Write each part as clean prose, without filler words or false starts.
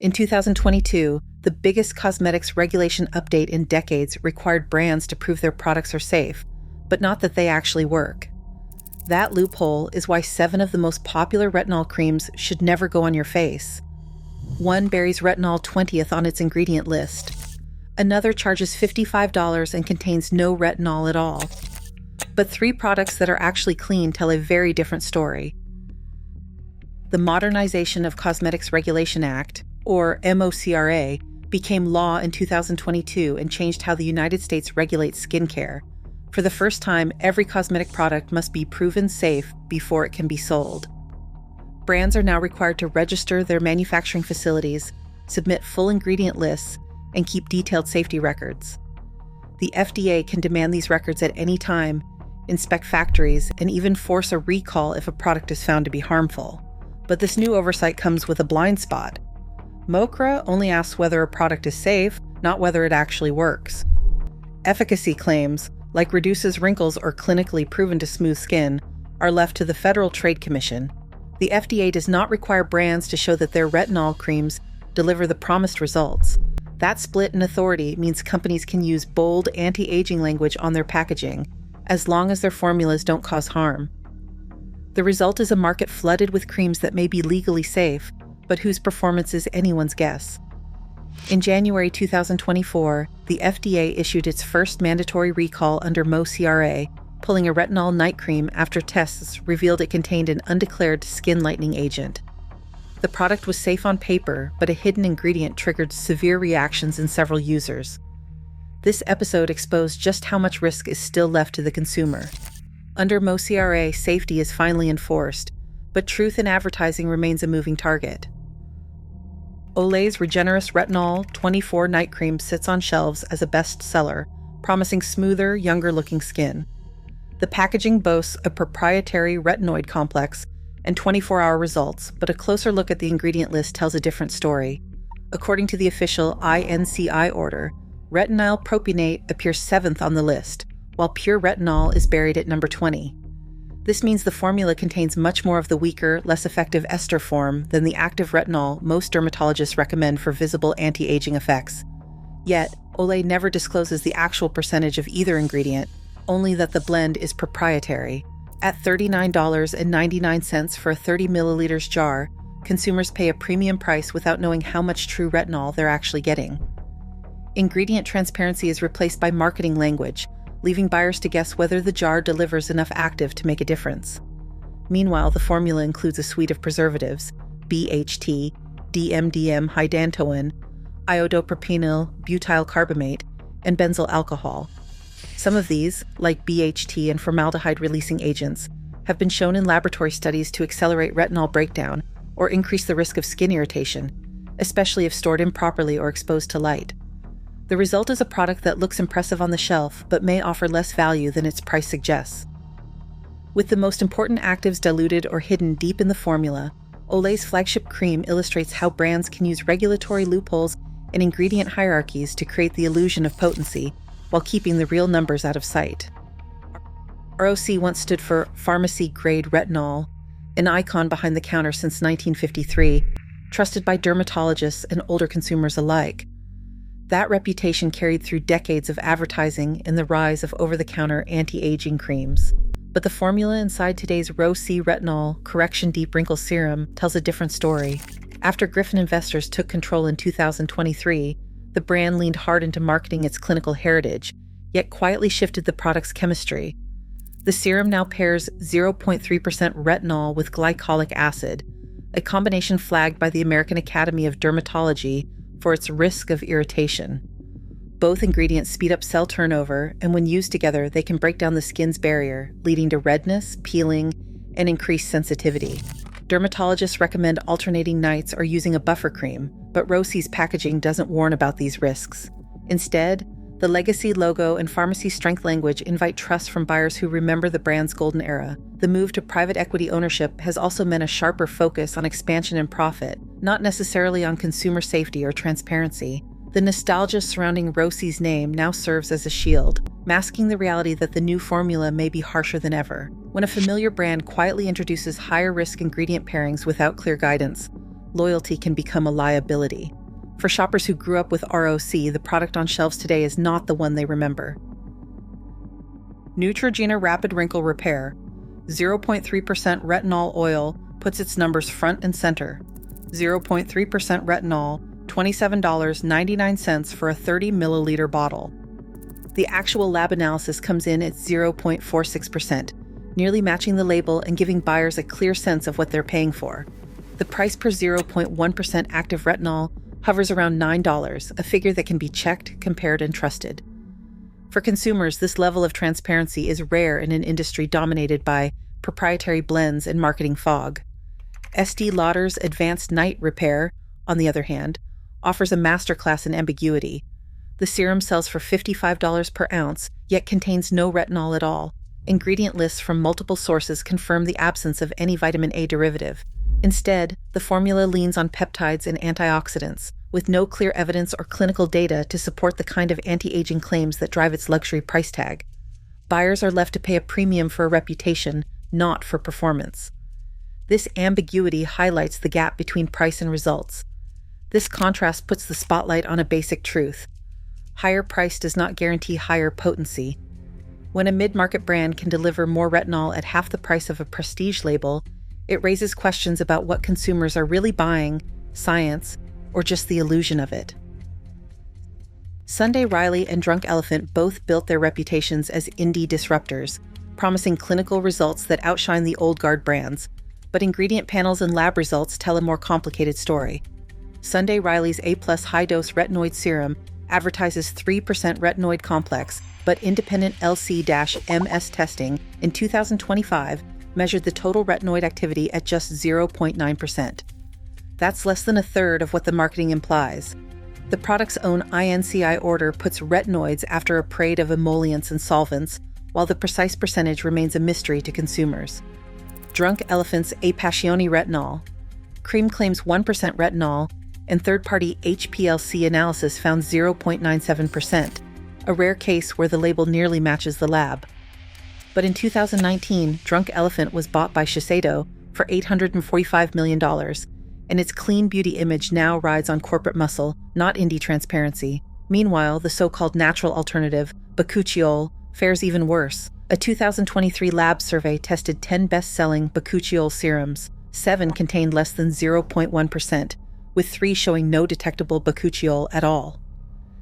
In 2022, the biggest cosmetics regulation update in decades required brands to prove their products are safe, but not that they actually work. That loophole is why 7 of the most popular retinol creams should never go on your face. One buries retinol 20th on its ingredient list. Another charges $55 and contains no retinol at all. But 3 products that are actually clean tell a very different story. The Modernization of Cosmetics Regulation Act, or MOCRA, became law in 2022 and changed how the United States regulates skincare. For the first time, every cosmetic product must be proven safe before it can be sold. Brands are now required to register their manufacturing facilities, submit full ingredient lists, and keep detailed safety records. The FDA can demand these records at any time, inspect factories, and even force a recall if a product is found to be harmful. But this new oversight comes with a blind spot. MOCRA only asks whether a product is safe, not whether it actually works. Efficacy claims, like reduces wrinkles or clinically proven to smooth skin, are left to the Federal Trade Commission. The FDA does not require brands to show that their retinol creams deliver the promised results. That split in authority means companies can use bold anti-aging language on their packaging, as long as their formulas don't cause harm. The result is a market flooded with creams that may be legally safe, but whose performance is anyone's guess. In January 2024, the FDA issued its first mandatory recall under MOCRA, pulling a retinol night cream after tests revealed it contained an undeclared skin lightening agent. The product was safe on paper, but a hidden ingredient triggered severe reactions in several users. This episode exposed just how much risk is still left to the consumer. Under MOCRA, safety is finally enforced, but truth in advertising remains a moving target. Olay's Regenerous Retinol 24 Night Cream sits on shelves as a bestseller, promising smoother, younger-looking skin. The packaging boasts a proprietary retinoid complex and 24-hour results, but a closer look at the ingredient list tells a different story. According to the official INCI order, retinol propionate appears 7th on the list, while pure retinol is buried at number 20. This means the formula contains much more of the weaker, less effective ester form than the active retinol most dermatologists recommend for visible anti-aging effects. Yet, Olay never discloses the actual percentage of either ingredient, only that the blend is proprietary. At $39.99 for a 30 milliliters jar, consumers pay a premium price without knowing how much true retinol they're actually getting. Ingredient transparency is replaced by marketing language, leaving buyers to guess whether the jar delivers enough active to make a difference. Meanwhile, the formula includes a suite of preservatives, BHT, DMDM-hydantoin, iodopropenyl butyl carbamate, and benzyl alcohol. Some of these, like BHT and formaldehyde-releasing agents, have been shown in laboratory studies to accelerate retinol breakdown or increase the risk of skin irritation, especially if stored improperly or exposed to light. The result is a product that looks impressive on the shelf, but may offer less value than its price suggests. With the most important actives diluted or hidden deep in the formula, Olay's flagship cream illustrates how brands can use regulatory loopholes and ingredient hierarchies to create the illusion of potency, while keeping the real numbers out of sight. ROC once stood for pharmacy-grade retinol, an icon behind the counter since 1953, trusted by dermatologists and older consumers alike. That reputation carried through decades of advertising and the rise of over-the-counter anti-aging creams. But the formula inside today's ROC Retinol Correction Deep Wrinkle Serum tells a different story. After Griffin investors took control in 2023, the brand leaned hard into marketing its clinical heritage, yet quietly shifted the product's chemistry. The serum now pairs 0.3% retinol with glycolic acid, a combination flagged by the American Academy of Dermatology for its risk of irritation. Both ingredients speed up cell turnover, and when used together, they can break down the skin's barrier, leading to redness, peeling, and increased sensitivity. Dermatologists recommend alternating nights or using a buffer cream, but ROC's packaging doesn't warn about these risks. Instead, the legacy logo and pharmacy strength language invite trust from buyers who remember the brand's golden era. The move to private equity ownership has also meant a sharper focus on expansion and profit, not necessarily on consumer safety or transparency. The nostalgia surrounding ROC's name now serves as a shield, masking the reality that the new formula may be harsher than ever. When a familiar brand quietly introduces higher-risk ingredient pairings without clear guidance, loyalty can become a liability. For shoppers who grew up with ROC, the product on shelves today is not the one they remember. Neutrogena Rapid Wrinkle Repair. 0.3% retinol oil puts its numbers front and center. 0.3% retinol, $27.99 for a 30 milliliter bottle. The actual lab analysis comes in at 0.46%, nearly matching the label and giving buyers a clear sense of what they're paying for. The price per 0.1% active retinol hovers around $9, a figure that can be checked, compared, and trusted. For consumers, this level of transparency is rare in an industry dominated by proprietary blends and marketing fog. Estée Lauder's Advanced Night Repair, on the other hand, offers a masterclass in ambiguity. The serum sells for $55 per ounce, yet contains no retinol at all. Ingredient lists from multiple sources confirm the absence of any vitamin A derivative. Instead, the formula leans on peptides and antioxidants, with no clear evidence or clinical data to support the kind of anti-aging claims that drive its luxury price tag. Buyers are left to pay a premium for a reputation, not for performance. This ambiguity highlights the gap between price and results. This contrast puts the spotlight on a basic truth. Higher price does not guarantee higher potency. When a mid-market brand can deliver more retinol at half the price of a prestige label, it raises questions about what consumers are really buying, science, or just the illusion of it. Sunday Riley and Drunk Elephant both built their reputations as indie disruptors, promising clinical results that outshine the old guard brands, but ingredient panels and lab results tell a more complicated story. Sunday Riley's A+ high-dose retinoid serum advertises 3% retinoid complex, but independent LC-MS testing in 2025 measured the total retinoid activity at just 0.9%. That's less than a third of what the marketing implies. The product's own INCI order puts retinoids after a parade of emollients and solvents, while the precise percentage remains a mystery to consumers. Drunk Elephant's Apascioni retinol. Cream claims 1% retinol, and third-party HPLC analysis found 0.97%, a rare case where the label nearly matches the lab. But in 2019, Drunk Elephant was bought by Shiseido for $845 million, and its clean beauty image now rides on corporate muscle, not indie transparency. Meanwhile, the so-called natural alternative, bakuchiol, fares even worse. A 2023 lab survey tested 10 best-selling bakuchiol serums. 7 contained less than 0.1%, with 3 showing no detectable bakuchiol at all.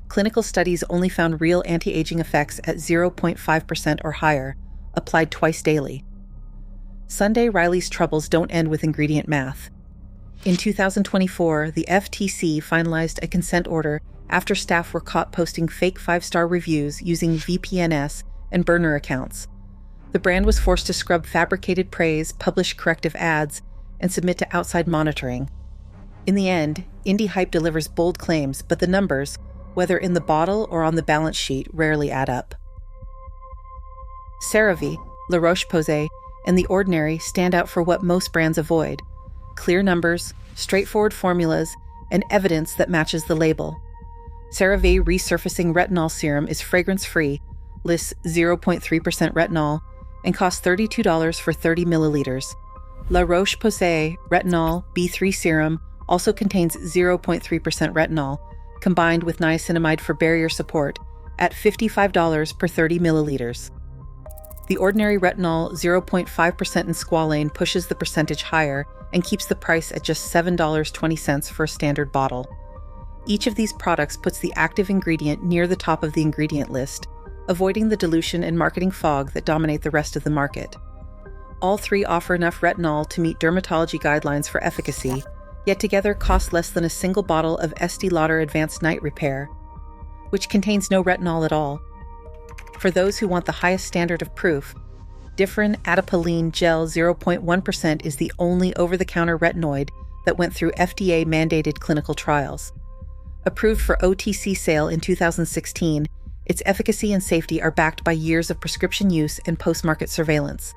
Clinical studies only found real anti-aging effects at 0.5% or higher, applied twice daily. Sunday Riley's troubles don't end with ingredient math. In 2024, the FTC finalized a consent order after staff were caught posting fake 5-star reviews using VPNs and burner accounts. The brand was forced to scrub fabricated praise, publish corrective ads, and submit to outside monitoring. In the end, indie hype delivers bold claims, but the numbers, whether in the bottle or on the balance sheet, rarely add up. CeraVe, La Roche-Posay, and The Ordinary stand out for what most brands avoid: clear numbers, straightforward formulas, and evidence that matches the label. CeraVe Resurfacing Retinol Serum is fragrance-free, lists 0.3% retinol, and costs $32 for 30 milliliters. La Roche-Posay Retinol B3 Serum also contains 0.3% retinol, combined with niacinamide for barrier support, at $55 per 30 milliliters. The Ordinary Retinol 0.5% in squalane pushes the percentage higher and keeps the price at just $7.20 for a standard bottle. Each of these products puts the active ingredient near the top of the ingredient list, avoiding the dilution and marketing fog that dominate the rest of the market. All 3 offer enough retinol to meet dermatology guidelines for efficacy, yet together cost less than a single bottle of Estée Lauder Advanced Night Repair, which contains no retinol at all. For those who want the highest standard of proof, Differin Adapalene Gel 0.1% is the only over-the-counter retinoid that went through FDA-mandated clinical trials. Approved for OTC sale in 2016, its efficacy and safety are backed by years of prescription use and post-market surveillance.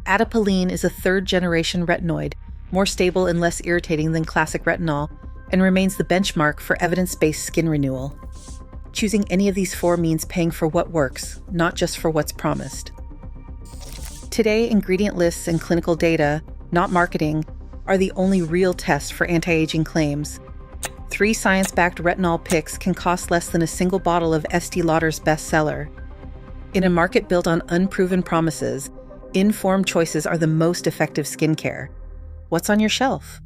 Adapalene is a third-generation retinoid, more stable and less irritating than classic retinol, and remains the benchmark for evidence-based skin renewal. Choosing any of these 4 means paying for what works, not just for what's promised. Today, ingredient lists and clinical data, not marketing, are the only real test for anti-aging claims. 3 science-backed retinol picks can cost less than a single bottle of Estee Lauder's bestseller. In a market built on unproven promises, informed choices are the most effective skincare. What's on your shelf?